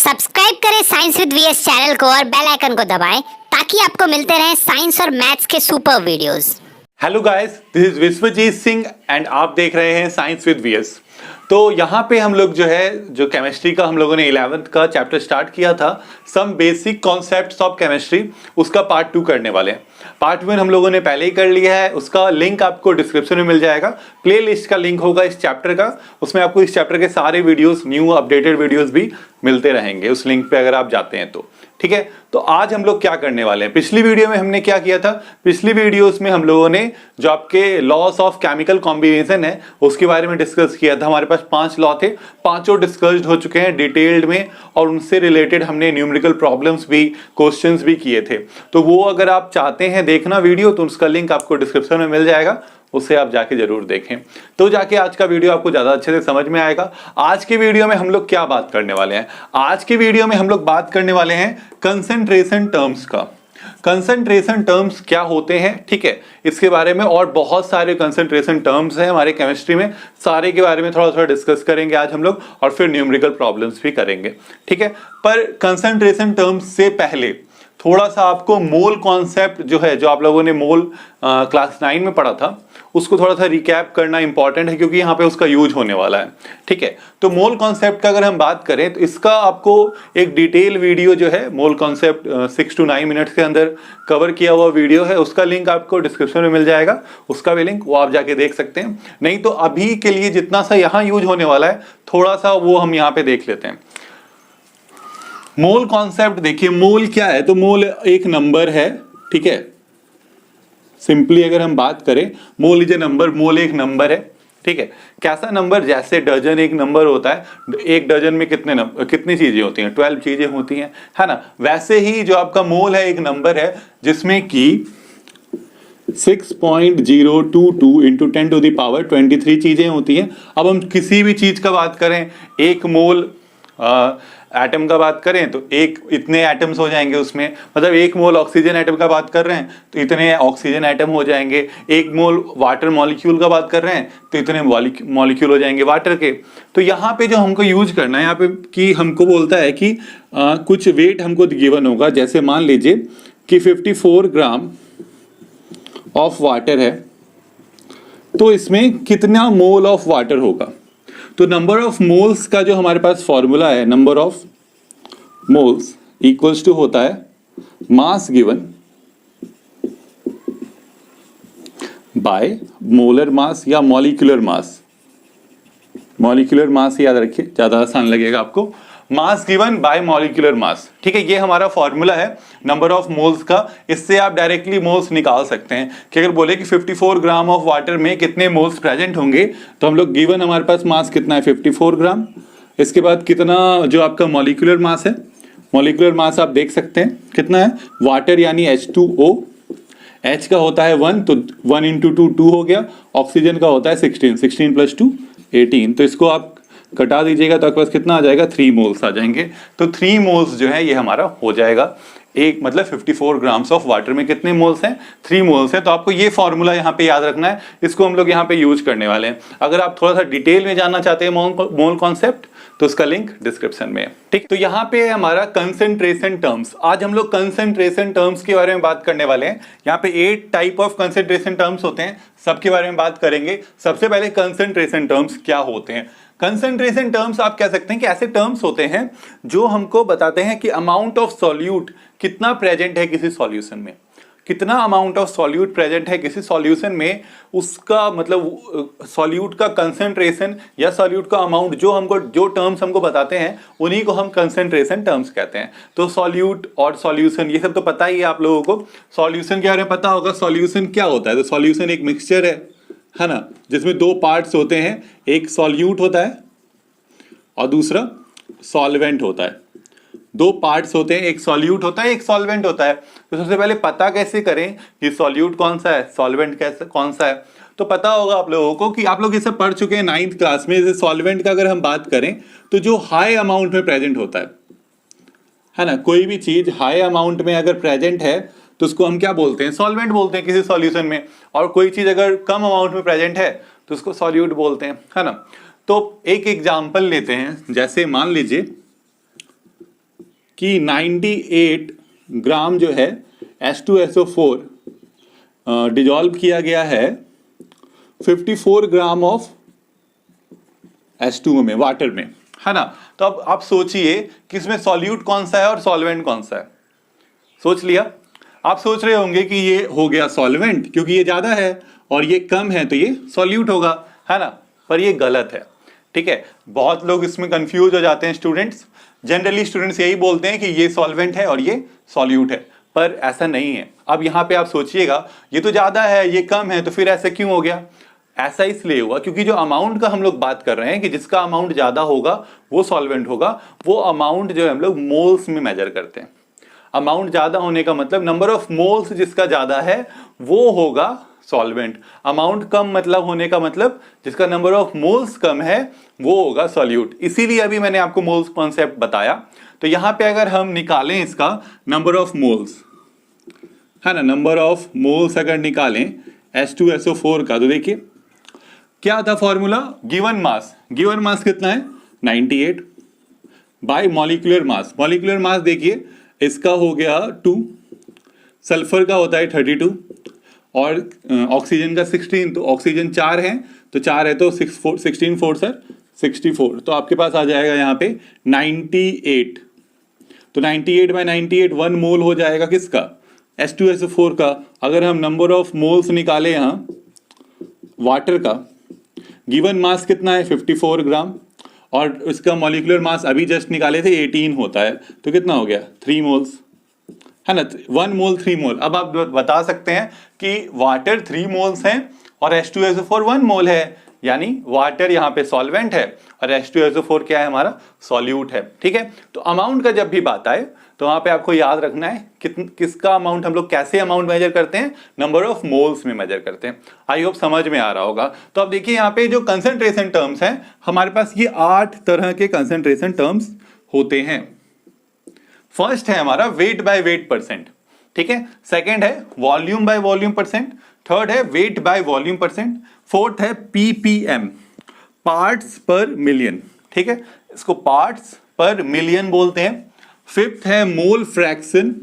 Subscribe करें science with VS channel को और बेल आइकन को दबाएं ताकि आपको मिलते रहें साइंस और मैथ्स के super videos. Hello guys, this is Vishwajeet Singh and आप देख रहे हैं साइंस विद वीएस। तो यहाँ पे हम लोग जो केमिस्ट्री का हम लोगों ने 11th का चैप्टर स्टार्ट किया था, some basic concepts of chemistry, उसका पार्ट 2 करने वाले हैं। पार्ट 1 हम लोगों ने पहले ही कर लिया है, उसका लिंक आपको डिस्क्रिप्शन में मिल जाएगा। प्ले लिस्ट का लिंक होगा इस चैप्टर का, उसमें आपको इस चैप्टर के सारे वीडियोस, न्यू अपडेटेड वीडियोस भी मिलते रहेंगे उस लिंक पे अगर आप जाते हैं तो। ठीक है, तो आज हम लोग क्या करने वाले हैं, पिछली वीडियो में हमने क्या किया था, पिछली वीडियोस में हम लोगों ने जो आपके लॉस ऑफ केमिकल कॉम्बिनेशन है उसके बारे में डिस्कस किया था। हमारे पास 5 लॉ थे, पांचों डिस्कस्ड हो चुके हैं डिटेल्ड में, और उनसे रिलेटेड हमने न्यूमेरिकल प्रॉब्लम्स भी, क्वेश्चंस भी किए थे। तो वो अगर आप चाहते हैं देखना वीडियो तो उसका लिंक आपको डिस्क्रिप्शन में मिल जाएगा, उससे आप जाके जरूर देखें। तो जाके आज का वीडियो आपको ज्यादा अच्छे से समझ में आएगा। आज के वीडियो में हम लोग क्या बात करने वाले हैं, आज के वीडियो में हम लोग बात करने वाले हैं कंसंट्रेशन टर्म्स का। कंसंट्रेशन टर्म्स क्या होते हैं, ठीक है, इसके बारे में, और बहुत सारे कंसंट्रेशन टर्म्स हैं हमारे केमिस्ट्री में, सारे के बारे में थोड़ा थोड़ा डिस्कस करेंगे आज हम लोग, और फिर न्यूमेरिकल प्रॉब्लम्स भी करेंगे। ठीक है, पर कंसंट्रेशन टर्म्स से पहले थोड़ा सा आपको मोल कॉन्सेप्ट जो है, जो आप लोगों ने मोल क्लास 9 में पढ़ा था, उसको थोड़ा सा रिकैप करना इंपॉर्टेंट है क्योंकि यहाँ पे उसका यूज होने वाला है। ठीक है, तो मोल कॉन्सेप्ट का अगर हम बात करें तो इसका आपको एक डिटेल वीडियो जो है, मोल कॉन्सेप्ट 6 to 9 मिनट्स के अंदर कवर किया हुआ वीडियो है, उसका लिंक आपको डिस्क्रिप्शन में मिल जाएगा, उसका भी लिंक वो आप जाके देख सकते हैं। नहीं तो अभी के लिए जितना सा यहाँ यूज होने वाला है थोड़ा सा वो हम यहाँ पे देख लेते हैं। मोल कॉन्सेप्ट देखिए, मोल क्या है, तो मोल एक नंबर है। ठीक है, सिंपली अगर हम बात करें, मोल इज ए नंबर, मोल एक नंबर है। ठीक है, कैसा नंबर, जैसे डजन एक नंबर होता है, एक डजन में कितनी चीजें होती हैं, 12 चीजें होती हैं, है ना, वैसे ही जो आपका मोल है एक नंबर है जिसमें कि 6.022 इंटू 10 to the power 23 चीजें होती हैं। अब हम किसी भी चीज का बात करें, एक मोल एटम का बात करें तो एक इतने एटम्स हो जाएंगे उसमें, मतलब एक मोल ऑक्सीजन एटम का बात कर रहे हैं तो इतने ऑक्सीजन एटम हो जाएंगे। एक मोल वाटर मॉलिक्यूल का बात कर रहे हैं तो इतने मॉलिक्यूल हो जाएंगे वाटर के। तो यहाँ पे जो हमको यूज करना है, यहाँ पे कि हमको बोलता है कि कुछ वेट हमको गिवन होगा, जैसे मान लीजिए कि 54 ग्राम ऑफ वाटर है, तो इसमें कितना मोल ऑफ वाटर होगा। तो नंबर ऑफ मोल्स का जो हमारे पास फॉर्मूला है, number of moles equals to होता है mass given by molar mass या मॉलिक्यूलर मास। मॉलिक्यूलर मास याद रखिए, ज्यादा आसान लगेगा आपको, मास गिवन बाय मॉलिक्यूलर मास। ठीक है, ये हमारा फॉर्मूला है नंबर ऑफ मोल्स का। इससे आप डायरेक्टली मोल्स निकाल सकते हैं कि अगर बोले कि 54 ग्राम ऑफ वाटर में कितने मोल्स प्रेजेंट होंगे, तो हम लोग गिवन हमारे पास मास कितना है 54 ग्राम, इसके बाद कितना जो आपका मॉलिक्यूलर मास है, मॉलिक्यूलर मास आप देख सकते हैं कितना है, वाटर यानी H2O, H का होता है 1, तो 1 इंटू 2 2 हो गया, ऑक्सीजन का होता है 16, 16 प्लस 2 18, तो इसको आप कटा दीजिएगा तो आपके पास कितना आ जाएगा, 3 मोल्स आ जाएंगे। तो 3 मोल्स जो है ये हमारा हो जाएगा, एक मतलब 54 ग्राम्स ऑफ वाटर में कितने मोल्स हैं, 3 मोल्स हैं। तो आपको ये फॉर्मूला यहाँ पे याद रखना है, इसको हम लोग यहाँ पे यूज करने वाले हैं। अगर आप थोड़ा सा डिटेल में जानना चाहते हैं मोल कॉन्सेप्ट तो उसका लिंक डिस्क्रिप्शन में है। ठीक, तो यहाँ पे हमारा कंसंट्रेशन टर्म्स, आज हम लोग कंसंट्रेशन टर्म्स के बारे में बात करने वाले हैं। यहाँ पे 8 टाइप ऑफ कंसंट्रेशन टर्म्स होते हैं, सबके बारे में बात करेंगे। सबसे पहले कंसंट्रेशन टर्म्स क्या होते हैं। कंसंट्रेशन टर्म्स आप कह सकते हैं कि ऐसे टर्म्स होते हैं जो हमको बताते हैं कि अमाउंट ऑफ सॉल्यूट कितना प्रेजेंट है किसी सॉल्यूशन में, कितना अमाउंट ऑफ सॉल्यूट प्रेजेंट है किसी सॉल्यूशन में, उसका मतलब सॉल्यूट का कंसंट्रेशन या सॉल्यूट का अमाउंट, जो टर्म्स हमको बताते हैं उन्हीं को हम कंसंट्रेशन टर्म्स कहते हैं। तो सॉल्यूट और सॉल्यूशन ये सब तो पता ही है आप लोगों को। सॉल्यूशन के बारे में पता होगा, सॉल्यूशन क्या होता है, तो सॉल्यूशन एक मिक्सचर है ना, जिसमें 2 पार्ट्स होते हैं, एक सॉल्यूट होता है और दूसरा सॉल्वेंट होता है। 2 पार्ट्स होते हैं, एक सॉल्यूट होता है, एक सॉल्वेंट होता है। तो सबसे पहले पता कैसे करें कि सॉल्यूट कौन सा है, सॉल्वेंट कौन सा है, तो पता होगा आप लोगों को कि आप लोग इसे पढ़ चुके हैं 9th क्लास में। जैसे सॉल्वेंट का अगर हम बात करें तो जो हाई अमाउंट में प्रेजेंट होता है ना, कोई भी चीज हाई अमाउंट में अगर प्रेजेंट है तो उसको हम क्या बोलते हैं, सॉल्वेंट बोलते हैं किसी सॉल्यूशन में। और कोई चीज अगर कम अमाउंट में प्रेजेंट है तो उसको सॉल्यूट बोलते हैं, है ना। तो एक एग्जाम्पल लेते हैं, जैसे मान लीजिए कि 98 ग्राम जो है H2SO4 डिजॉल्व किया गया है 54 ग्राम ऑफ H2O में, वाटर में, है ना। तो अब आप सोचिए कि इसमें सॉल्यूट कौन सा है और सॉल्वेंट कौन सा है। सोच लिया। आप सोच रहे होंगे कि ये हो गया सॉल्वेंट क्योंकि ये ज्यादा है और ये कम है तो ये सॉल्यूट होगा, है ना। पर ये गलत है, ठीक है। बहुत लोग इसमें कंफ्यूज हो जाते हैं स्टूडेंट्स। जनरली स्टूडेंट्स यही बोलते हैं कि ये सॉल्वेंट है और ये सॉल्यूट है, पर ऐसा नहीं है। अब यहाँ पे आप सोचिएगा ये तो ज्यादा है ये कम है, तो फिर ऐसा क्यों हो गया। ऐसा इसलिए हुआ क्योंकि जो अमाउंट का हम लोग बात कर रहे हैं कि जिसका अमाउंट ज्यादा होगा वो सॉल्वेंट होगा, वो अमाउंट जो है हम लोग मोल्स में मेजर करते हैं। अमाउंट ज्यादा होने का मतलब नंबर ऑफ मोल्स जिसका ज्यादा है वो होगा सॉल्वेंट। अमाउंट कम मतलब होने का मतलब जिसका नंबर ऑफ मोल्स कम है वो होगा सॉल्यूट। इसीलिए अभी मैंने आपको मोल्स कॉन्सेप्ट बताया। तो यहां पे अगर हम निकालें इसका नंबर ऑफ मोल्स, है ना, नंबर ऑफ मोल्स अगर निकालें H2SO4 का, तो देखिए क्या था फॉर्मूला। गिवन मास कितना है 98 bye molecular mass. Molecular mass देखिए इसका हो गया 2, सल्फर का होता है 32 और ऑक्सीजन का 16। तो ऑक्सीजन 4 है तो 4 है तो 16 4 सर 64। तो आपके पास आ जाएगा यहाँ पे 98। तो 98 बाय 98 1 मोल हो जाएगा किसका, H2SO4 का। अगर हम नंबर ऑफ मोल्स निकाले यहाँ वाटर का, गिवन मास कितना है 54 ग्राम और इसका मॉलिक्यूलर मास अभी जस्ट निकाले थे 18 होता है, तो कितना हो गया 3 मोल्स, है ना। 1 मोल 3 मोल। अब आप बता सकते हैं कि वाटर 3 मोल्स हैं और H2SO4 1 मोल है, यानी वाटर यहाँ पे सॉल्वेंट है और H2SO4 क्या है हमारा सॉल्यूट है, ठीक है। तो अमाउंट का जब भी बात आए तो वहां पे आपको याद रखना है किसका अमाउंट हम लोग कैसे अमाउंट मेजर करते हैं, नंबर ऑफ मोल्स में मेजर करते हैं। आई होप समझ में आ रहा होगा। तो अब देखिए यहाँ पे जो कंसंट्रेशन टर्म्स हैं हमारे पास, ये 8 तरह के कंसंट्रेशन टर्म्स होते हैं। फर्स्ट है हमारा वेट बाय वेट परसेंट, ठीक है। सेकंड है volume by volume percent. Third है weight by volume percent. Fourth है PPM, पार्ट्स पर मिलियन, ठीक है, इसको पार्ट्स पर मिलियन बोलते हैं। फिफ्थ है मोल फ्रैक्शन।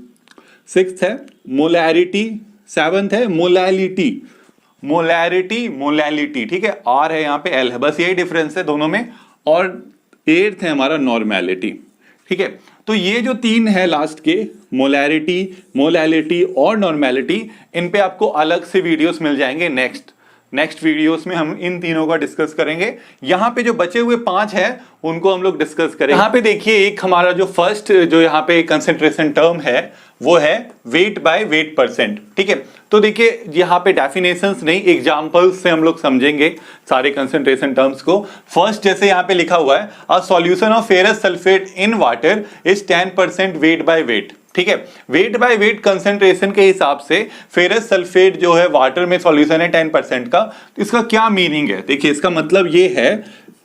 सिक्स्थ है मोलैरिटी। सेवंथ है मोलैलिटी। मोलैलिटी, ठीक है, R है यहाँ पे L है, बस यही डिफरेंस है दोनों में। और एट्थ है हमारा नॉर्मेलिटी, ठीक है। तो ये जो 3 है लास्ट के, मोलैरिटी, मोलैलिटी और नॉर्मेलिटी, इन पे आपको अलग से वीडियोस मिल जाएंगे। नेक्स्ट वीडियोस में हम इन तीनों का डिस्कस करेंगे। यहाँ पे जो बचे हुए 5 हैं उनको हम लोग डिस्कस करेंगे। यहाँ पे देखिए एक हमारा जो फर्स्ट जो यहाँ पे कंसंट्रेशन टर्म है वो है वेट बाय वेट परसेंट, ठीक है। तो देखिए यहाँ पे डेफिनेशंस नहीं, एग्जांपल्स से हम लोग समझेंगे सारे कंसंट्रेशन टर्म्स को। फर्स्ट जैसे यहाँ पे लिखा हुआ है, a solution of ferrous sulphate in water is 10% weight by wait, ठीक है। वेट बाय वेट कंसंट्रेशन के हिसाब से फेरस सल्फेट जो है वाटर में सॉल्यूशन है 10% का। तो इसका क्या मीनिंग है, देखिए इसका मतलब ये है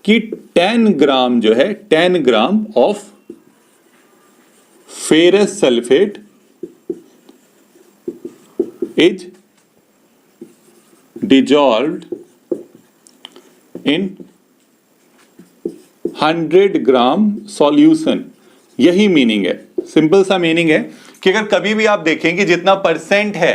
कि 10 ग्राम जो है 10 gram of ferrous sulphate is dissolved in 100 gram solution. यही मीनिंग है, सिंपल सा मीनिंग है कि अगर कभी भी आप देखेंगे जितना परसेंट है,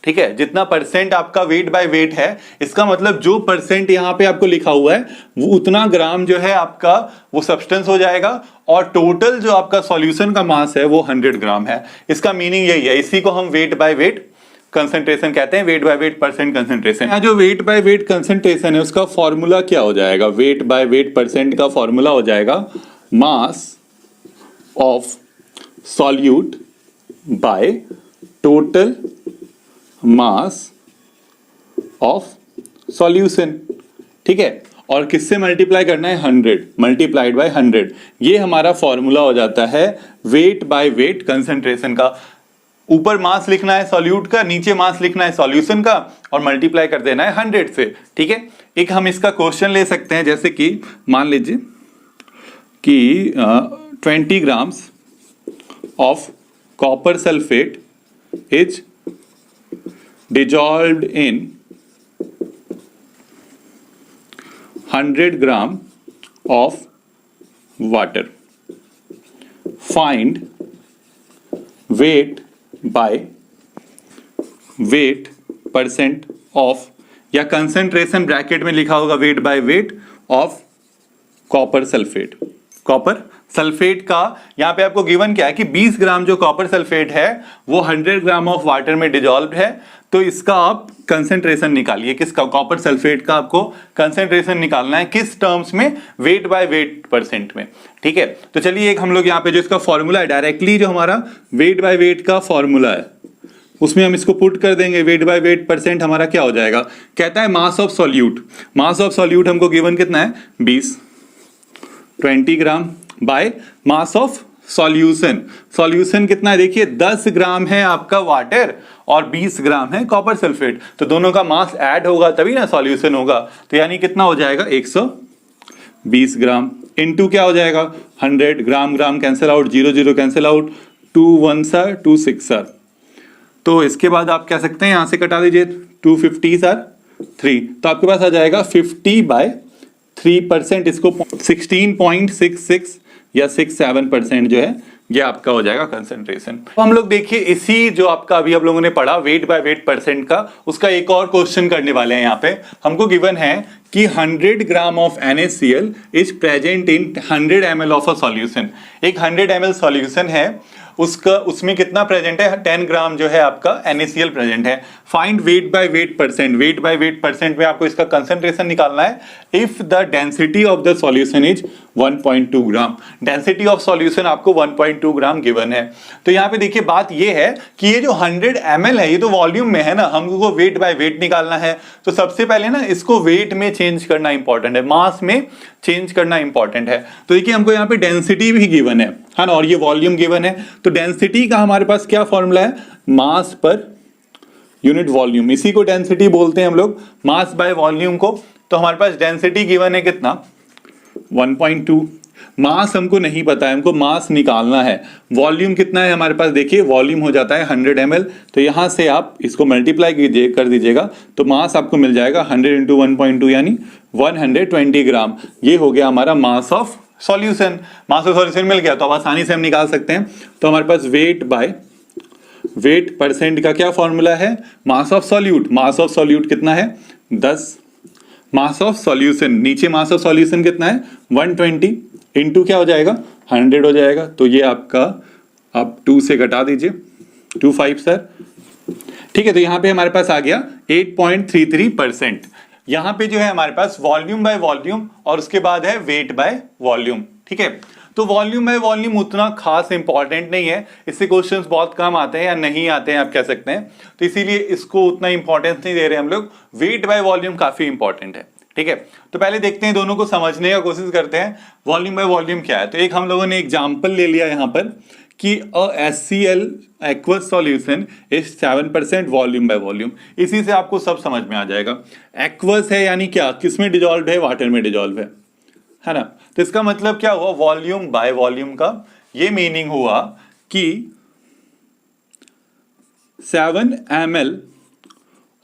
ठीक है, जितना परसेंट आपका वेट बाय वेट है, इसका मतलब जो परसेंट यहां पे आपको लिखा हुआ है वो उतना ग्राम जो है आपका वो सब्सटेंस हो जाएगा और टोटल जो आपका सॉल्यूशन का मास है वो 100 ग्राम है। इसका मीनिंग यही है, इसी को हम वेट बाय वेट कंसंट्रेशन कहते हैं, wait by wait percent concentration. यहाँ जो वेट बाय वेट कंसंट्रेशन है उसका फॉर्मूला क्या हो जाएगा, वेट बाय वेट परसेंट का फॉर्मूला हो जाएगा mass of solute by total mass of solution, ठीक है। और किससे मल्टीप्लाई करना है, 100 मल्टीप्लाइड बाय 100। ये हमारा फॉर्मूला हो जाता है वेट बाय वेट कंसंट्रेशन का। ऊपर मास लिखना है सॉल्यूट का, नीचे मास लिखना है सॉल्यूशन का और मल्टीप्लाई कर देना है 100 से, ठीक है। एक हम इसका क्वेश्चन ले सकते हैं, जैसे कि मान लीजिए कि 20 grams of copper sulphate is dissolved in 100 gram of water. Find wait by wait percent of, या कंसंट्रेशन ब्रैकेट में लिखा होगा wait by weight of copper sulphate. Copper sulphate का यहां पे आपको गिवन क्या है कि 20 ग्राम जो कॉपर सल्फेट है वो 100 ग्राम ऑफ वाटर में डिजॉल्व है, तो इसका आप कंसंट्रेशन निकालिए। किसका? कॉपर सल्फेट का आपको कंसंट्रेशन निकालना है। किस टर्म्स में? वेट बाय वेट परसेंट में। ठीक है, तो चलिए एक हम लोग यहाँ पे जो इसका फॉर्मूला है, डायरेक्टली जो हमारा वेट बाय वेट का फॉर्मूला है उसमें हम इसको पुट कर देंगे। वेट बाय वेट परसेंट हमारा क्या हो जाएगा? कहता है mass of solute. Mass of solute हमको गिवन कितना है? 20 ग्राम by mass of solution. Solution कितना है? देखिए 10 ग्राम है आपका वाटर और 20 ग्राम है कॉपर सल्फेट, तो दोनों का मास ऐड होगा तभी ना सॉल्यूशन होगा। तो यानी कितना हो जाएगा? 120 ग्राम इनटू क्या हो जाएगा? 100 gram. Gram cancel out, 0 0 cancel out, 2 1 सर 2 6 सर। तो इसके बाद आप कह सकते हैं यहां से कटा दीजिए 250 सर 3, तो आपके पास आ जाएगा 50/3%। इसको 16.66 या 67% जो है ये आपका हो जाएगा कंसंट्रेशन। तो हम लोग देखिए इसी जो आपका अभी आप लोगों ने पढ़ा वेट बाय वेट परसेंट का, उसका एक और क्वेश्चन करने वाले हैं। यहाँ पे हमको गिवन है कि 100 gram of NaCl is present in 100 ml of a solution. एक 100 ml सॉल्यूशन है, उसका उसमें कितना प्रेजेंट है? 10 ग्राम जो है आपका NaCl प्रेजेंट है। Find weight by wait percent. Wait by wait percent में आपको इसका कंसंट्रेशन निकालना है। If the density of the solution is 1.2 gram. Density of solution आपको 1.2 ग्राम गिवन है। तो यहाँ पे देखिए बात ये है कि ये जो 100 ml है ये तो वॉल्यूम में है ना, हमको वेट बाय वेट निकालना है। तो सबसे पहले ना इसको वेट में चेंज करना इंपॉर्टेंट है, मास में चेंज करना इंपॉर्टेंट है। तो देखिए हमको यहाँ पे डेंसिटी भी गिवन है ना, और ये वॉल्यूम गिवन है। तो डेंसिटी का हमारे पास क्या फॉर्मूला है? मास पर यूनिट वॉल्यूम। इसी को डेंसिटी बोलते हैं हम लोग, मास बाय वॉल्यूम को। तो हमारे पास डेंसिटी गिवन है कितना? 1.2। मास हमको नहीं पता है, हमको मास निकालना है। वॉल्यूम कितना है हमारे पास? देखिए वॉल्यूम हो जाता है 100 ml, तो यहां से आप इसको मल्टीप्लाई कीजिए कर दीजिएगा, तो मास आपको मिल जाएगा 100 × 1.2 यानी 120 ग्राम। ये हो गया हमारा mass of solution. Mass of solution मिल गया, तो अब आसानी से हम निकाल सकते हैं। तो हमारे पास वेट बाय वेट परसेंट का क्या फॉर्मूला है? Mass of solute. Mass of solute कितना है? 10। मास ऑफ सॉल्यूशन, नीचे मास ऑफ सॉल्यूशन कितना है? 120 इनटू क्या हो जाएगा? 100 हो जाएगा। तो ये आपका आप 2 से घटा दीजिए, 25 सर। ठीक है, तो यहां पे हमारे पास आ गया 8.33%। यहां पे जो है हमारे पास वॉल्यूम बाय वॉल्यूम और उसके बाद है वेट बाय वॉल्यूम। ठीक है, तो वॉल्यूम बाय वॉल्यूम उतना खास इंपॉर्टेंट नहीं है, इससे क्वेश्चंस बहुत कम आते हैं या नहीं आते हैं आप कह सकते हैं, तो इसीलिए इसको उतना इंपॉर्टेंस नहीं दे रहे हम लोग। वेट बाय वॉल्यूम काफी इंपॉर्टेंट है। ठीक है, तो पहले देखते हैं, दोनों को समझने का कोशिश करते हैं वॉल्यूम बाय वॉल्यूम क्या है। तो एक हम लोगों ने एग्जाम्पल ले लिया यहाँ पर कि HCl aqueous solution is 7% volume by volume. इसी से आपको सब समझ में आ जाएगा। एक्वस है यानी क्या? किसमें डिजॉल्व है? वाटर में डिजॉल्व है ना। तो इसका मतलब क्या हुआ? वॉल्यूम बाय वॉल्यूम का ये मीनिंग हुआ कि 7 ml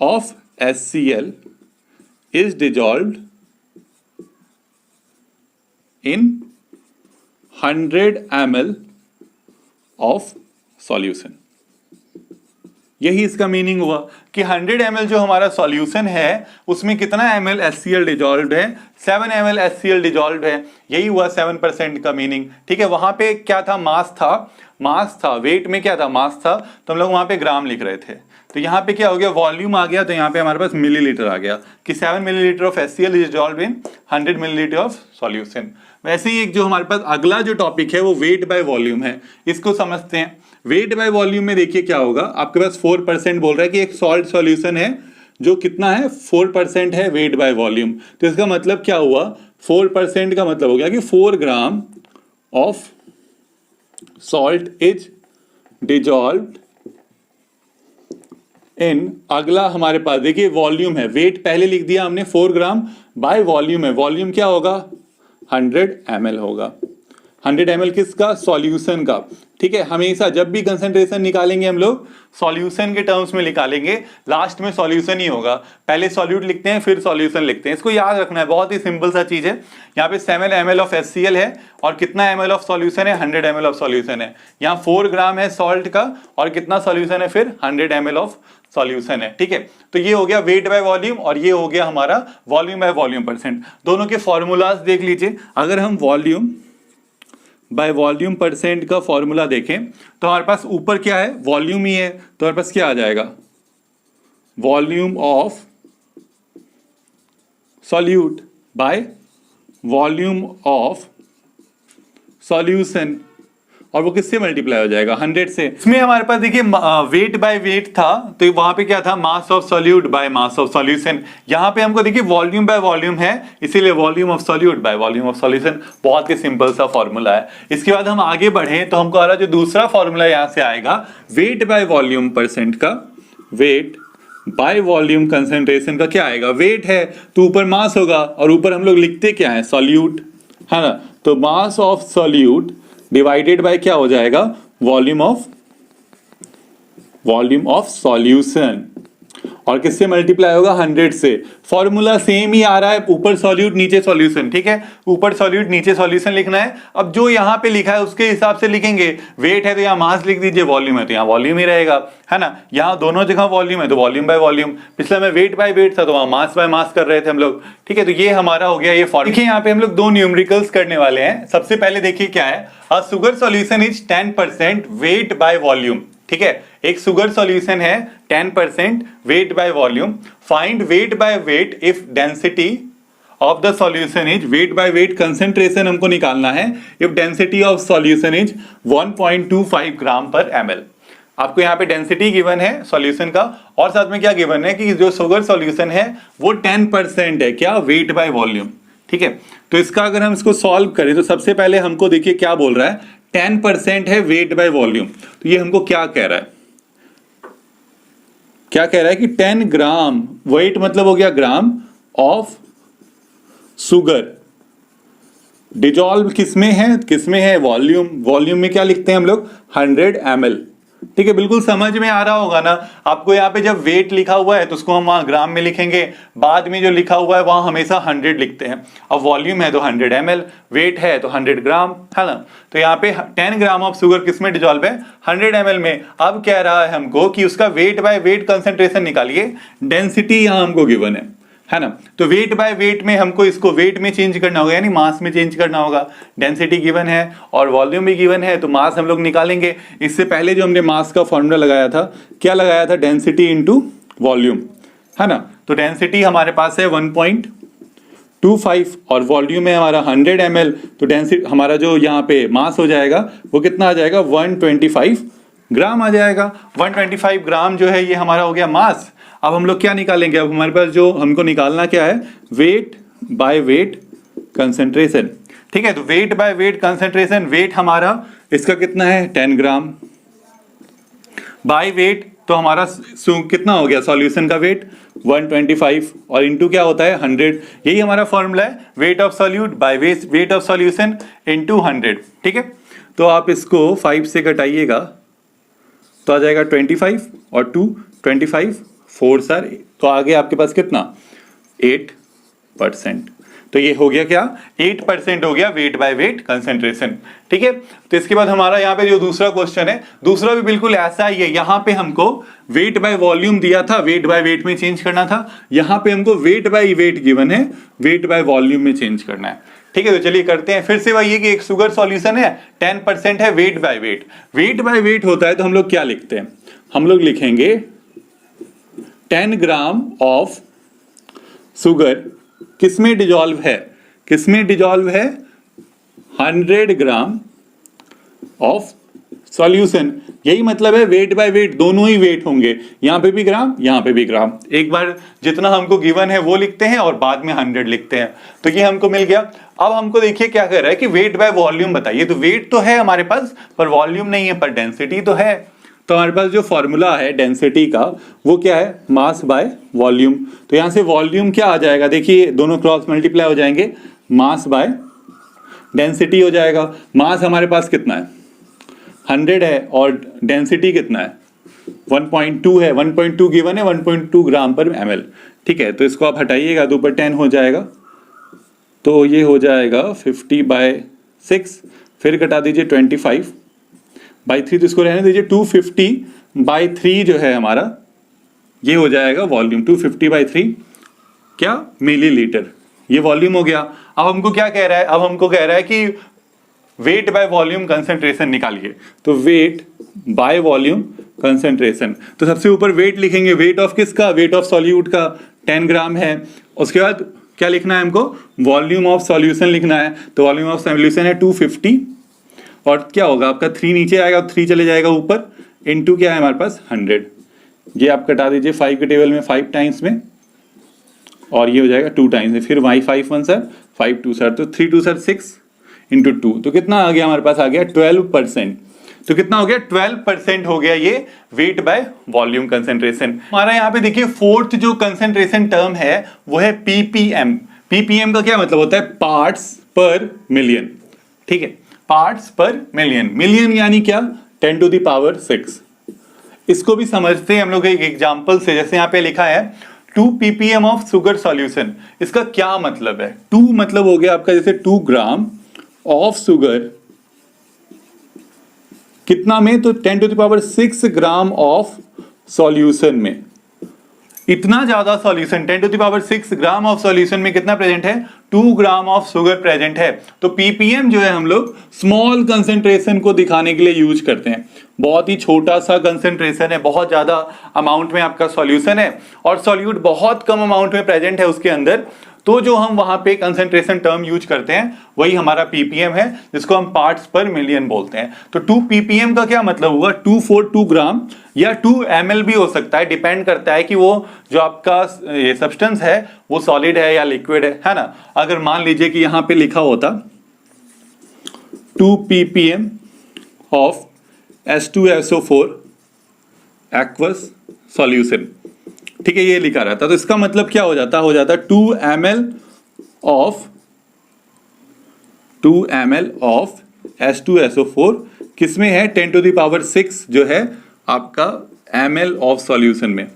of HCl is dissolved in 100 ml of solution। यही इसका मीनिंग हुआ कि 100 ml जो हमारा सॉल्यूशन है उसमें कितना ml HCl डिजॉल्व्ड है? 7 ml HCl डिजॉल्व्ड है। यही हुआ 7% का मीनिंग। ठीक है, वहां पे क्या था? मास था। वेट में क्या था? मास था, तो हम लोग वहां पे ग्राम लिख रहे थे। तो यहाँ पे क्या हो गया? वॉल्यूम आ गया, तो यहाँ पे हमारे पास मिलीलीटर आ गया कि 7 millilitre of HCl is dissolved in 100 millilitre of solution. वैसे ही एक जो हमारे पास अगला जो टॉपिक है वो वेट बाय वॉल्यूम है, इसको समझते हैं। वेट बाय वॉल्यूम में देखिए क्या होगा, आपके पास 4% बोल रहा है कि एक सॉल्ट सॉल्यूशन है जो कितना है? 4% है वेट बाय वॉल्यूम। तो इसका मतलब क्या हुआ? 4% का मतलब हो गया कि 4 gram of salt is dissolved in, अगला हमारे पास देखिए वॉल्यूम है, वेट पहले लिख दिया हमने 4 ग्राम बाय वॉल्यूम है। वॉल्यूम क्या होगा? 100 ml होगा। 100 ml किसका? सॉल्यूशन का। ठीक है, हमेशा जब भी कंसंट्रेशन निकालेंगे हम लोग सॉल्यूशन के टर्म्स में निकालेंगे, लास्ट में सॉल्यूशन ही होगा। पहले सॉल्यूट लिखते हैं फिर सॉल्यूशन लिखते हैं, इसको याद रखना है, बहुत ही सिंपल सा चीज है। यहाँ पे 7 ml ऑफ HCl है और कितना ml ऑफ सॉल्यूशन है? 100 ml ऑफ सॉल्यूशन है। यहाँ 4 ग्राम है सॉल्ट का और कितना सॉल्यूशन है फिर? 100 ml ऑफ सॉल्यूशन है। ठीक है, तो ये हो गया वेट बाय वॉल्यूम और ये हो गया हमारा वॉल्यूम बाय वॉल्यूम परसेंट। दोनों के फॉर्मूलाज देख लीजिए। अगर हम वॉल्यूम बाय वॉल्यूम परसेंट का फॉर्मूला देखें तो हमारे पास ऊपर क्या है? वॉल्यूम ही है, तो हमारे पास क्या आ जाएगा? Volume of solute by volume of solution, और वो किससे मल्टीप्लाई हो जाएगा? 100 से। इसमें हमारे पास देखिए वेट बाय वेट था, तो वहां पे क्या था? Mass of solute by mass of solution. यहाँ पे हमको देखिए वॉल्यूम बाय वॉल्यूम है, इसीलिए volume of solute by volume of solution. बहुत ही सिंपल सा फॉर्मूला है। इसके बाद हम आगे बढ़े तो हमको आ रहा जो दूसरा फॉर्मूला यहाँ से आएगा वेट बाय वॉल्यूम परसेंट का, वेट बाय वॉल्यूम कंसेंट्रेशन का क्या आएगा? वेट है तो ऊपर मास होगा और ऊपर हम लोग लिखते क्या है? सॉल्यूट, है ना? तो mass of solute divided by क्या हो जाएगा? वॉल्यूम ऑफ सॉल्यूशन, और किससे मल्टीप्लाई होगा? 100 से। फॉर्मूला सेम ही आ रहा है, ऊपर सॉल्यूट नीचे सॉल्यूशन। ठीक है, ऊपर सॉल्यूट नीचे सॉल्यूशन लिखना है। अब जो यहाँ पे लिखा है उसके हिसाब से लिखेंगे। वेट है तो यहाँ मास लिख दीजिए, वॉल्यूम है तो यहाँ वॉल्यूम ही रहेगा, है ना? यहाँ दोनों जगह वॉल्यूम है तो वॉल्यूम बाय वॉल्यूम। पिछले में वेट बाय वेट था तो वहाँ मास बाय मास कर रहे थे हम लोग। ठीक है, तो ये हमारा हो गया ये फॉर्मूला। देखिए यहाँ पे हम लोग 2 न्यूमेरिकल्स करने वाले हैं। सबसे पहले देखिए क्या है, a sugar solution is 10% weight by volume. ठीक है, एक शुगर सॉल्यूशन है 10% weight by volume. Find weight by weight if density of the solution is, weight by weight concentration हमको निकालना है, if density of solution is 1.25 gram per ml। आपको यहाँ पे डेंसिटी गिवन है सॉल्यूशन का, और साथ में क्या गिवन है कि जो शुगर सॉल्यूशन है वो 10% है, क्या? Wait by volume. ठीक है, तो इसका अगर हम इसको सॉल्व करें तो सबसे पहले हमको देखिए क्या बोल रहा है, 10% है वेट बाय वॉल्यूम। तो ये हमको क्या कह रहा है? क्या कह रहा है कि 10 ग्राम, वेट मतलब हो गया ग्राम, ऑफ शुगर डिजॉल्व किसमें है? वॉल्यूम। वॉल्यूम में क्या लिखते हैं हम लोग? 100 ml। ठीक है, बिल्कुल समझ में आ रहा होगा ना आपको। यहाँ पे जब वेट लिखा हुआ है तो उसको हम वहां ग्राम में लिखेंगे, बाद में जो लिखा हुआ है वहां हमेशा 100 लिखते हैं। अब वॉल्यूम है तो 100 ml, वेट है तो 100 ग्राम, है ना? तो यहाँ पे 10 ग्राम ऑफ शुगर किसमें डिजॉल्व है? 100 ml में। अब कह रहा है हमको कि उसका वेट बाय वेट कंसेंट्रेशन निकालिए। डेंसिटी यहाँ हमको गिवन है ना? तो वेट बाय वेट में हमको इसको वेट में चेंज करना होगा, यानी मास में चेंज करना होगा। डेंसिटी गिवन है और वॉल्यूम भी गिवन है, तो मास हम लोग निकालेंगे। इससे पहले जो हमने मास का फॉर्मूला लगाया था, क्या लगाया था? डेंसिटी इंटू वॉल्यूम, है ना? तो डेंसिटी हमारे पास है 1.25 और वॉल्यूम है हमारा 100 ml। तो डेंसिटी हमारा जो यहाँ पे मास हो जाएगा वो कितना आ जाएगा? 125 ग्राम आ जाएगा। 125 ग्राम जो है ये हमारा हो गया मास। अब हम लोग क्या निकालेंगे? अब हमारे पास जो हमको निकालना क्या है? Weight by weight concentration. ठीक है, तो weight by weight concentration, weight हमारा इसका कितना है? 10 ग्राम बाय वेट, तो हमारा कितना हो गया? सॉल्यूशन का वेट 125 और इंटू क्या होता है? 100। यही हमारा फॉर्मूला है, weight of solute by weight of solution into 100। ठीक है, तो आप इसको 5 से घटाइएगा तो आ जाएगा 25 और 2 25 4 सर, तो आगे आपके पास कितना? 8%। तो ये हो गया क्या? 8% हो गया वेट बाय वेट कंसेंट्रेशन। ठीक है, तो इसके बाद हमारा यहाँ पे जो दूसरा क्वेश्चन है, दूसरा भी बिल्कुल ऐसा ही है। यहाँ पे हमको वेट बाय वॉल्यूम दिया था, वेट बाय वेट में चेंज करना था। यहाँ पे हमको वेट बाय वेट गिवन है, वेट बाय वॉल्यूम में चेंज करना है। ठीक है, तो चलिए करते हैं। फिर से वही है कि एक शुगर सॉल्यूशन है, 10% है weight by wait. Wait by wait होता है तो हम लोग क्या लिखते हैं? हम लोग लिखेंगे 10 ग्राम ऑफ शुगर किसमें डिजॉल्व है? 100 ग्राम ऑफ सॉल्यूशन। यही मतलब है वेट बाय वेट, दोनों ही वेट होंगे, यहाँ पे भी ग्राम यहाँ पे भी ग्राम। एक बार जितना हमको गिवन है वो लिखते हैं और बाद में 100 लिखते हैं, तो ये हमको मिल गया। अब हमको देखिए क्या कर रहा है कि वेट बाय वॉल्यूम बताइए। तो वेट तो है हमारे पास पर वॉल्यूम नहीं है, पर डेंसिटी तो है। तो हमारे पास जो फॉर्मूला है डेंसिटी का वो क्या है? Mass by volume. तो यहाँ से वॉल्यूम क्या आ जाएगा? देखिए दोनों क्रॉस मल्टीप्लाई हो जाएंगे, मास बाय डेंसिटी हो जाएगा, मास हमारे पास कितना है 100 है और डेंसिटी कितना है 1.2 है, 1.2 गिवन है, 1.2 ग्राम पर ml। ठीक है, तो इसको आप हटाइएगा तो ऊपर 10 हो जाएगा, तो ये हो जाएगा 50/6, फिर कटा दीजिए 25/3, तो इसको रहने दीजिए 250/3 जो है हमारा ये हो जाएगा वॉल्यूम, 250/3 क्या मिलीलीटर, ये वॉल्यूम हो गया। अब हमको क्या कह रहा है, अब हमको कह रहा है कि वेट बाय वॉल्यूम कंसंट्रेशन निकालिए, तो वेट बाय वॉल्यूम कंसंट्रेशन, तो सबसे ऊपर वेट लिखेंगे, वेट ऑफ किसका, वेट ऑफ सॉल्यूट का 10 ग्राम है। उसके बाद क्या लिखना है हमको, वॉल्यूम ऑफ सॉल्यूशन लिखना है, तो वॉल्यूम ऑफ सॉल्यूशन है 250 और क्या होगा आपका 3 नीचे आएगा, 3 चले जाएगा ऊपर, इनटू क्या है हमारे पास 100, ये आप कटा दीजिए 5 के टेबल में 5 टाइम्स में और ये हो जाएगा 2 टाइम्स में, फिर y 5 1 सर 5 2 सर, तो 3 2 सर 6 इंटू 2, तो कितना आ गया हमारे पास, आ गया 12%। तो कितना हो गया 12% हो गया ये वेट बाय वॉल्यूम कंसंट्रेशन। हमारा यहाँ पे देखिए फोर्थ जो कंसंट्रेशन टर्म है वो है ppm। ppm का क्या मतलब होता है, पार्ट्स पर मिलियन। ठीक है, पार्ट्स पर मिलियन, मिलियन यानी क्या 10⁶। इसको भी समझते हैं हम लोग एक एग्जांपल से, जैसे यहाँ पे लिखा है 2 ppm ऑफ शुगर सॉल्यूशन। इसका क्या मतलब है, 2 मतलब हो गया आपका जैसे 2 ग्राम ऑफ शुगर कितना में, तो 10⁶ ग्राम ऑफ सॉल्यूशन में, इतना ज्यादा सॉल्यूशन 10⁶ ग्राम ऑफ सॉल्यूशन में कितना प्रेजेंट है, 2 ग्राम ऑफ शुगर प्रेजेंट है। तो ppm जो है हम लोग स्मॉल कंसेंट्रेशन को दिखाने के लिए यूज करते हैं, बहुत ही छोटा सा कंसेंट्रेशन है, बहुत ज्यादा अमाउंट में आपका सॉल्यूशन है और सॉल्यूट बहुत कम अमाउंट में प्रेजेंट है उसके अंदर, तो जो हम वहां पे कंसेंट्रेशन टर्म यूज करते हैं वही हमारा ppm है, जिसको हम पार्ट्स पर मिलियन बोलते हैं। तो 2 ppm का क्या मतलब हुआ, 242 ग्राम या 2 ml भी हो सकता है, डिपेंड करता है कि वो जो आपका ये सब्सटेंस है वो सॉलिड है या लिक्विड है ना। अगर मान लीजिए कि यहां पे लिखा होता 2 ppm of H2SO4 aqueous solution, ठीक है, ये लिखा रहता, तो इसका मतलब क्या हो जाता 2 ml ऑफ H2SO4 किसमें है 10⁶ जो है आपका ml ऑफ सॉल्यूशन में।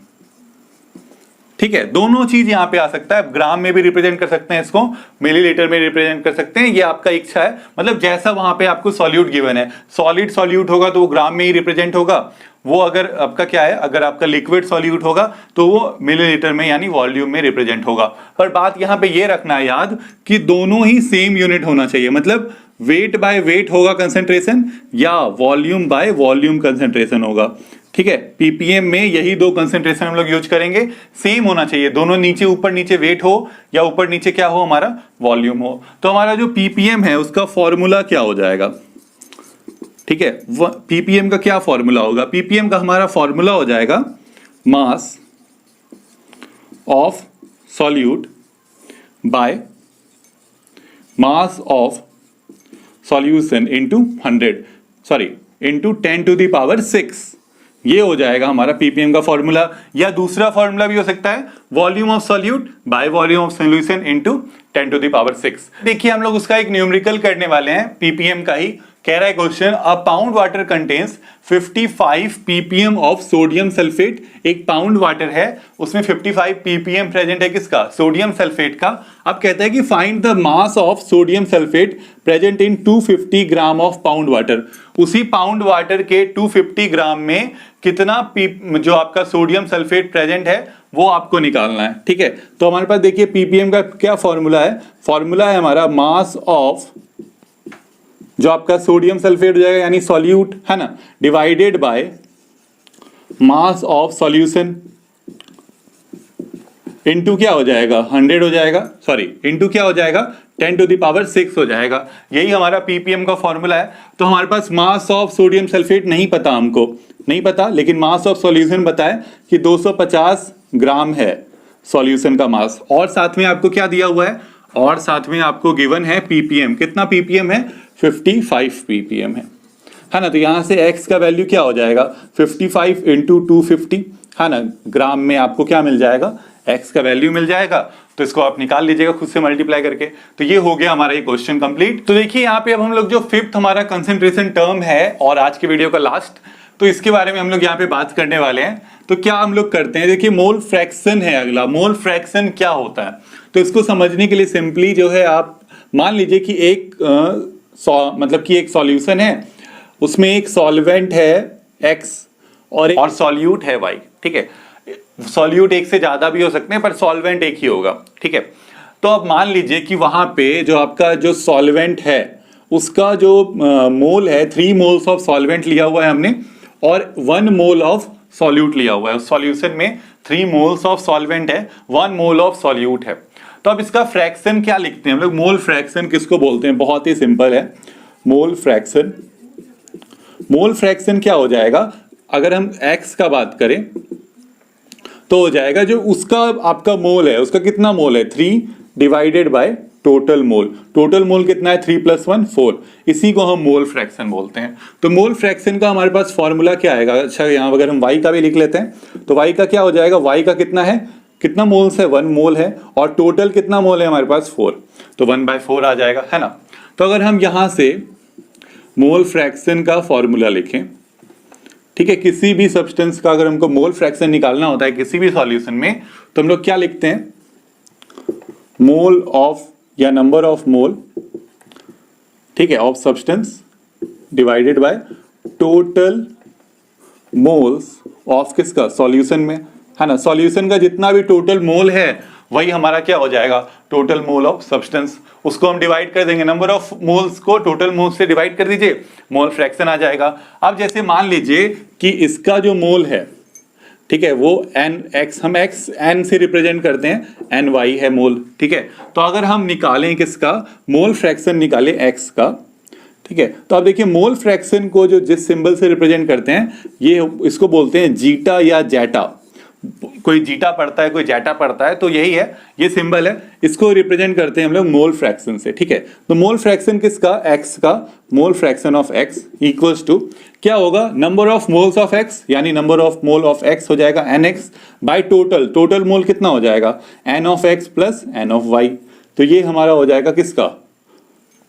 ठीक है, दोनों चीज यहां पे आ सकता है, ग्राम में भी रिप्रेजेंट कर सकते हैं इसको, मिलीलीटर में रिप्रेजेंट कर सकते हैं, ये आपका इच्छा है, मतलब जैसा वहां पे आपको सॉल्यूट गिवन है, सॉलिड सॉल्यूट होगा तो वो ग्राम में ही रिप्रेजेंट होगा, वो अगर आपका क्या है, अगर आपका लिक्विड सॉल्यूट होगा तो वो मिलीलीटर में यानी वॉल्यूम में रिप्रेजेंट होगा। पर बात यहां पे ये रखना है याद कि दोनों ही सेम यूनिट होना चाहिए, मतलब वेट बाय वेट होगा कंसेंट्रेशन या वॉल्यूम बाय वॉल्यूम कंसेंट्रेशन होगा। ठीक है, ppm में यही दो कंसेंट्रेशन हम लोग यूज करेंगे, सेम होना चाहिए, दोनों नीचे ऊपर नीचे वेट हो या ऊपर नीचे क्या हो हमारा वॉल्यूम हो। तो हमारा जो ppm है उसका फॉर्मूला क्या हो जाएगा, ठीक है, ppm का क्या फॉर्मूला होगा, ppm का हमारा फॉर्मूला हो जाएगा mass of solute by mass of solution into 10⁶, ये हो जाएगा हमारा ppm का फॉर्मूला। या दूसरा फॉर्मूला भी हो सकता है volume of solute by volume of solution into 10⁶। देखिए हम लोग उसका एक न्यूमेरिकल करने वाले हैं ppm का ही। कह रहा है question, a pound water contains 55 ppm of sodium sulphate. एक पाउंड वाटर है उसमें 55 ppm प्रेजेंट है, किसका, सोडियम सल्फेट का। अब कहता है कि find the mass of sodium sulphate present in 250 gram of pound water. उसी पाउंड वाटर के 250 ग्राम में कितना जो आपका सोडियम सल्फेट प्रेजेंट है वो आपको निकालना है। ठीक है, तो हमारे पास देखिए ppm का क्या फॉर्मूला है, फॉर्मूला है हमारा मास ऑफ जो आपका सोडियम सल्फेट हो जाएगा यानी सॉल्यूट है ना, divided by mass of solution into क्या हो जाएगा 100 हो जाएगा, सॉरी इनटू क्या हो जाएगा 10⁶ हो जाएगा। यही हमारा ppm का फॉर्मूला है। तो हमारे पास मास ऑफ सोडियम सल्फेट नहीं पता, हमको नहीं पता, लेकिन मास ऑफ सॉल्यूशन बताए कि 250 ग्राम है सॉल्यूशन का मास, और साथ में आपको क्या दिया हुआ है, और साथ में आपको गिवन है ppm, कितना ppm है 55 ppm है ना। तो यहां से x का वैल्यू क्या हो जाएगा 55 इंटू 250 है ना, ग्राम में आपको क्या मिल जाएगा x का वैल्यू मिल जाएगा। तो इसको आप निकाल लीजिएगा खुद से मल्टीप्लाई करके। तो ये हो गया हमारा ये क्वेश्चन कंप्लीट। तो देखिए यहाँ पे अब हम लोग जो फिफ्थ हमारा कंसंट्रेशन टर्म है और आज के वीडियो का लास्ट, तो इसके बारे में हम लोग यहाँ पे बात करने वाले हैं। तो क्या हम लोग करते हैं, देखिए मोल फ्रैक्शन है अगला। मोल फ्रैक्शन क्या होता है, तो इसको समझने के लिए सिंपली जो है आप मान लीजिए कि एक मतलब कि एक सॉल्यूशन है, उसमें एक सॉल्वेंट है x और सॉल्यूट है y, ठीक है। सॉल्यूट एक से ज्यादा भी हो सकते हैं पर सॉल्वेंट एक ही होगा, ठीक है। तो अब मान लीजिए कि वहां पे जो आपका जो सॉल्वेंट है उसका जो मोल है 3 मोल्स ऑफ सॉल्वेंट लिया हुआ है हमने और 1 मोल ऑफ सॉल्यूट लिया हुआ है। उस सॉल्यूशन में 3 मोल्स ऑफ सॉल्वेंट है, 1 मोल ऑफ सॉल्यूट है। तो अब इसका फ्रैक्शन क्या लिखते हैं हम लोग, मोल फ्रैक्शन किसको बोलते हैं, बहुत ही सिंपल है। मोल फ्रैक्शन, मोल फ्रैक्शन क्या हो जाएगा, अगर हम x का बात करें तो हो जाएगा जो उसका आपका मोल है, उसका कितना मोल है 3 divided by total mole. Total mole कितना है 3 + 1 4, इसी को हम मोल फ्रैक्शन बोलते हैं। तो मोल फ्रैक्शन का हमारे पास फॉर्मूला क्या आएगा, अच्छा यहाँ अगर हम y का भी लिख लेते हैं तो y का क्या हो जाएगा, y का कितना है, कितना मोल्स है 1 मोल है और टोटल कितना मोल है हमारे पास 4, तो 1/4 आ जाएगा, है ना। तो अगर हम यहां से मोल फ्रैक्शन का फॉर्मूला लिखें, ठीक है, किसी भी सब्सटेंस का अगर हमको मोल फ्रैक्शन निकालना होता है किसी भी सॉल्यूशन में, तो हम लोग क्या लिखते हैं, मोल ऑफ या नंबर ऑफ मोल, ठीक है, of substance divided by total moles of किसका, सॉल्यूशन में, है ना। सॉल्यूशन का जितना भी टोटल मोल है वही हमारा क्या हो जाएगा, टोटल मोल ऑफ सब्सटेंस। उसको हम डिवाइड कर देंगे, नंबर ऑफ मोल्स को टोटल मोल्स से डिवाइड कर दीजिए, मोल फ्रैक्शन आ जाएगा। अब जैसे मान लीजिए कि इसका जो मोल है, ठीक है, वो nx, हम x n से रिप्रेजेंट करते हैं, ny है मोल, ठीक है। तो अगर हम निकालें किसका मोल फ्रैक्शन, निकालें x का, ठीक है, तो आप देखिए मोल फ्रैक्शन को जो जिस सिंबल से रिप्रेजेंट करते हैं, ये इसको बोलते हैं जीटा या जैटा। कोई जीटा पढ़ता है, कोई जैटा पढ़ता है, तो यही है, ये सिंबल है, इसको रिप्रेजेंट करते हैं हम लोग मोल फ्रैक्शन से, ठीक है। तो मोल फ्रैक्शन किसका, x का, mole fraction of x equals to क्या होगा, number of moles of x, यानी number of mole of x हो जाएगा nx by total, total mole कितना हो जाएगा n of x plus n of y। तो ये हमारा हो जाएगा किसका,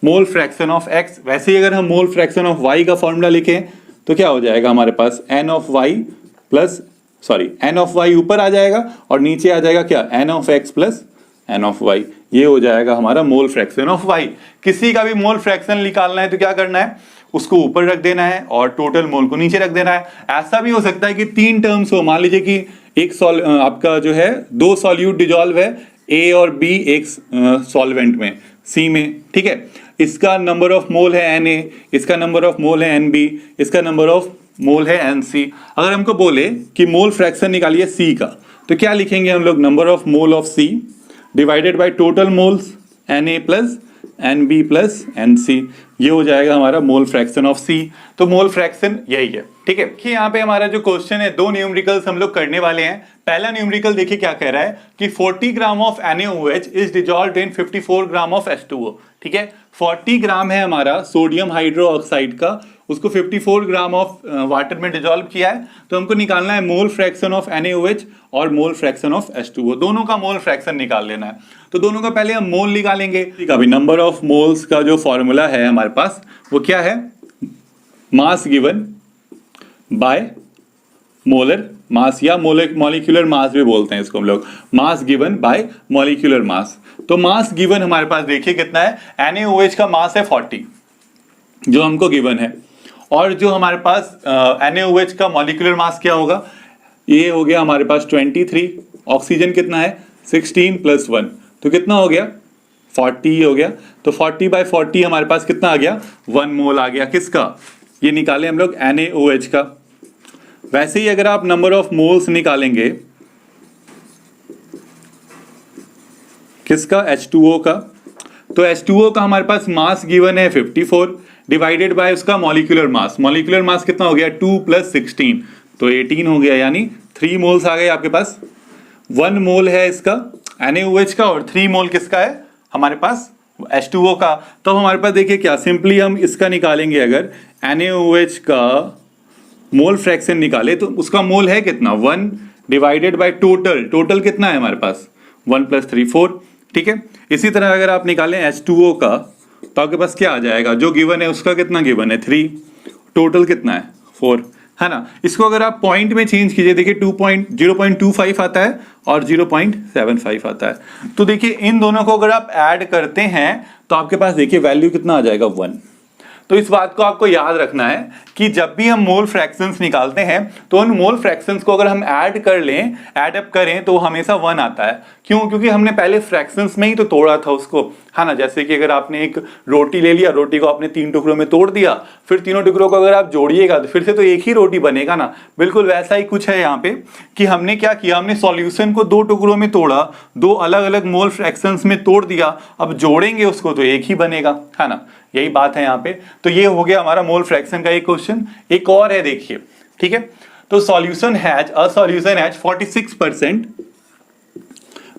मोल फ्रैक्शन ऑफ x। वैसे ही अगर हम मोल फ्रैक्शन ऑफ y का फॉर्मूला लिखें तो क्या हो जाएगा हमारे पास, n of y plus n of y ऊपर आ जाएगा और नीचे आ जाएगा क्या, n of x plus n of y। ये हो जाएगा हमारा मोल फ्रैक्शन ऑफ y। किसी का भी मोल फ्रैक्शन निकालना है तो क्या करना है, उसको ऊपर रख देना है और टोटल मोल को नीचे रख देना है। ऐसा भी हो सकता है कि 3 टर्म्स हो, मान लीजिए कि एक आपका जो है 2 सॉल्यूट डिजॉल्व है, A और B एक सॉल्वेंट में C में, ठीक है। इसका नंबर ऑफ मोल है Na, इसका नंबर ऑफ मोल है Nb, इसका नंबर ऑफ मोल है Nc। अगर हमको बोले कि मोल फ्रैक्शन निकालिए C का, तो क्या लिखेंगे हम लोग, number of mole of C divided by total moles Na plus Nb plus Nc। ये हो जाएगा हमारा मोल फ्रैक्शन ऑफ C। तो मोल फ्रैक्शन यही है, ठीक है। देखिए यहाँ पे हमारा जो क्वेश्चन है 2 न्यूमेरिकल्स हम लोग करने वाले हैं। पहला न्यूमेरिकल देखिए क्या कह रहा है कि 40 gram of NaOH is dissolved in 54 gram of H2O, ठीक है। 40 ग्राम है हमारा सोडियम हाइड्रोक्साइड का, उसको 54 ग्राम ऑफ वाटर में डिजॉल्व किया है। तो हमको निकालना है मोल फ्रैक्शन ऑफ NaOH और मोल फ्रैक्शन ऑफ H2O, दोनों का मोल फ्रैक्शन निकाल लेना है। तो दोनों का पहले हम मोल निकालेंगे। ठीक है, अभी नंबर ऑफ मोल्स का जो फॉर्मूला है हमारे पास वो क्या है, mass given by molar mass या मॉलिक्यूलर मास भी बोलते हैं इसको हम लोग, मास गिवन बाय मॉलिक्यूलर मास। तो मास गिवन हमारे पास देखिए कितना है, NaOH का मास है 40 जो हमको गिवन है, और जो हमारे पास NaOH का मॉलिक्यूलर मास क्या होगा, ये हो गया हमारे पास 23। ऑक्सीजन कितना है 16 + 1, तो कितना हो गया 40 हो गया। तो 40/40 हमारे पास कितना आ गया, 1 मोल आ गया किसका, ये निकाले हम लोग NaOH का। वैसे ही अगर आप नंबर ऑफ मोल्स निकालेंगे किसका, H2O का, तो H2O का हमारे पास मास गिवन है 54 डिवाइडेड बाय उसका मॉलिक्यूलर मास। मॉलिक्यूलर मास कितना हो गया 2 + 16, तो 18 हो गया, यानी 3 मोल्स आ गए आपके पास। 1 मोल है इसका NaOH का और 3 मोल किसका है हमारे पास H2O का। तो हमारे पास देखिए क्या, सिंपली हम इसका निकालेंगे, अगर NaOH का मोल फ्रैक्शन निकाले तो उसका मोल है कितना 1 डिवाइडेड बाय टोटल, टोटल कितना है हमारे पास 1 + 3 4, ठीक है। इसी तरह अगर आप निकालें H2O का तो आपके पास क्या आ जाएगा, जो गिवन है उसका कितना गिवन है 3, टोटल कितना है 4, है ना। इसको अगर आप पॉइंट में चेंज कीजिए, देखिए 0.25 आता है और 0.75 आता है। तो देखिए इन दोनों को अगर आप ऐड करते हैं तो आपके पास देखिए वैल्यू कितना आ जाएगा 1। तो इस बात को आपको याद रखना है कि जब भी हम मोल फ्रैक्शंस निकालते हैं तो उन मोल फ्रैक्शंस को अगर हम ऐड कर लें, ऐड अप करें, तो हमेशा 1 आता है। क्यों? क्योंकि हमने पहले फ्रैक्शंस में ही तो तोड़ा था उसको, है ना। जैसे कि अगर आपने एक रोटी ले लिया, रोटी को आपने 3 टुकड़ों में तोड़ दिया, फिर तीनों टुकड़ों को अगर आप जोड़िएगा तो फिर से तो एक ही रोटी बनेगा ना। बिल्कुल वैसा ही कुछ है यहाँ पे कि हमने क्या किया, हमने सॉल्यूशन को 2 टुकड़ों में तोड़ा, 2 अलग अलग मोल फ्रैक्शंस में तोड़ दिया, अब जोड़ेंगे उसको तो एक ही बनेगा, है ना। यही बात है यहाँ पे। तो ये हो गया हमारा मोल फ्रैक्शन का एक क्वेश्चन। एक और है देखिए, ठीक है। तो solution has 46%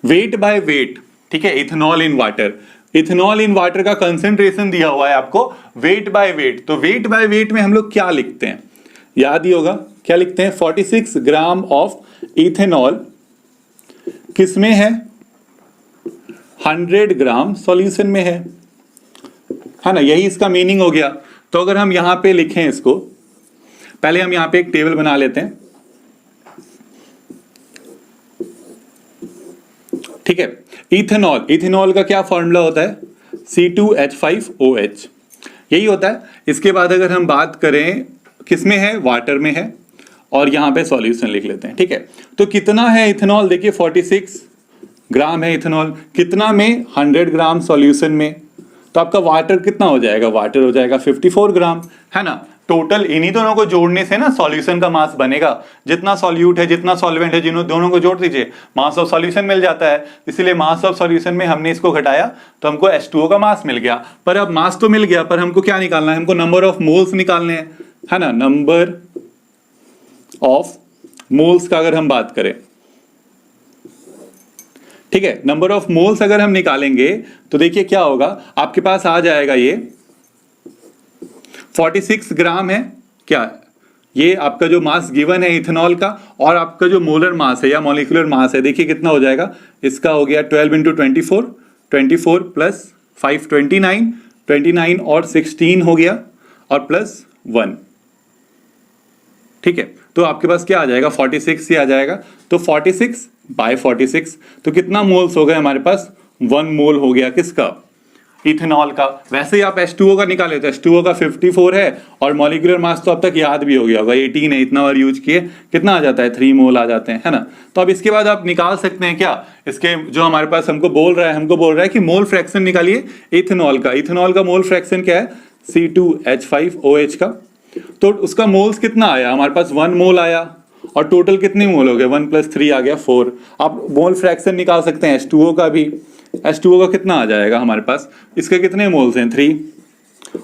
wait by wait, ठीक है, ethanol in water. Ethanol in water का कंसेंट्रेशन दिया हुआ है आपको वेट बाय वेट। तो वेट बाय वेट में हम लोग क्या लिखते हैं, याद ही होगा क्या लिखते हैं, 46 ग्राम ऑफ इथेनॉल किसमें है, 100 ग्राम सॉल्यूशन में है ना। यही इसका मीनिंग हो गया। तो अगर हम यहां पे लिखें इसको, पहले हम यहां पे एक टेबल बना लेते हैं, ठीक है। इथेनॉल, इथेनॉल का क्या फॉर्मूला होता है, C2H5OH, यही होता है। इसके बाद अगर हम बात करें किसमें है, वाटर में है, और यहां पे सॉल्यूशन लिख लेते हैं, ठीक है। तो कितना है इथेनॉल, देखिए 46 ग्राम है इथेनॉल, कितना में, 100 ग्राम सॉल्यूशन में। तो आपका वाटर कितना हो जाएगा, वाटर हो जाएगा 54 ग्राम, है ना। टोटल इन्हीं दोनों को जोड़ने से ना सॉल्यूशन का मास बनेगा। जितना सॉल्यूट है, जितना सॉल्वेंट है, जिन दोनों को जोड़ दीजिए, मास ऑफ सॉल्यूशन मिल जाता है। इसीलिए मास ऑफ सॉल्यूशन में हमने इसको घटाया तो हमको H2O का मास मिल गया। पर अब मास तो मिल गया, पर हमको क्या निकालना है, हमको नंबर ऑफ मोल्स निकालने हैं, है ना। नंबर ऑफ मोल्स का अगर हम बात करें, ठीक है, नंबर ऑफ मोल्स अगर हम निकालेंगे तो देखिए क्या होगा, आपके पास आ जाएगा ये 46 ग्राम है क्या, ये आपका जो मास गिवन है इथेनॉल का, और आपका जो मोलर मास है या मॉलिक्यूलर मास है, देखिए कितना हो जाएगा, इसका हो गया 12 × 24, 24 प्लस 5 29, 29 और 16 हो गया, और प्लस 1, ठीक है। तो आपके पास क्या आ जाएगा, 46 ही आ जाएगा। तो 46 बाय 46, तो कितना मोल्स हो गए हमारे पास, 1 मोल हो गया किसका, इथेनॉल का। वैसे ही आप H2O का निकाले तो H2O का 54 है, और मॉलिक्यूलर मास तो अब तक याद भी हो गया होगा, 18 है, इतना बार यूज किए, कितना आ जाता है, 3 मोल आ जाते हैं, है ना। तो अब इसके बाद आप निकाल सकते हैं क्या, इसके जो हमारे पास हमको बोल रहा है कि मोल फ्रैक्शन निकालिए इथेनॉल का। इथेनॉल का मोल फ्रैक्शन क्या है, C2H5OH का। तो उसका मोल्स कितना आया, हमारे पास 1 मोल आया, और टोटल कितने मोल हो गए, 1 + 3 आ गया 4। आप मोल फ्रैक्शन निकाल सकते हैं H2O का भी। H2O का कितना आ जाएगा हमारे पास, इसके कितने मोल्स हैं 3,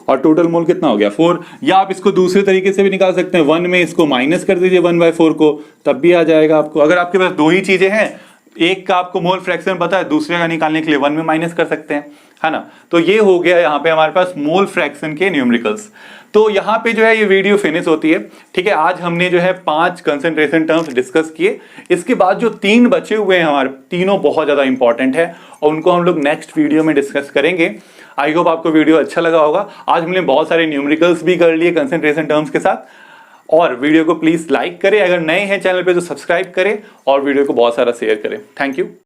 और टोटल मोल कितना हो गया 4। या आप इसको दूसरे तरीके से भी निकाल सकते हैं, 1 में इसको माइनस कर दीजिए 1/4 को, तब भी आ जाएगा आपको। अगर आपके पास 2 ही चीजें हैं, एक का आपको मोल फ्रैक्शन पता है, दूसरे का निकालने के लिए 1 में माइनस कर सकते हैं, है ना। तो ये हो गया यहाँ पे हमारे पास मोल फ्रैक्शन के न्यूमेरिकल्स। तो यहाँ पे जो है ये वीडियो फिनिश होती है, ठीक है। आज हमने जो है 5 कंसंट्रेशन टर्म्स डिस्कस किए। इसके बाद जो 3 बचे हुए हैं हमारे, तीनों बहुत ज्यादा इंपॉर्टेंट है, और उनको हम लोग नेक्स्ट वीडियो में डिस्कस करेंगे। आई होप आपको वीडियो अच्छा लगा होगा। आज हमने बहुत सारे न्यूमेरिकल्स भी कर लिए कंसंट्रेशन टर्म्स के साथ। और वीडियो को प्लीज लाइक करें, अगर नए हैं चैनल पे तो सब्सक्राइब करें, और वीडियो को बहुत सारा शेयर करें। Thank you.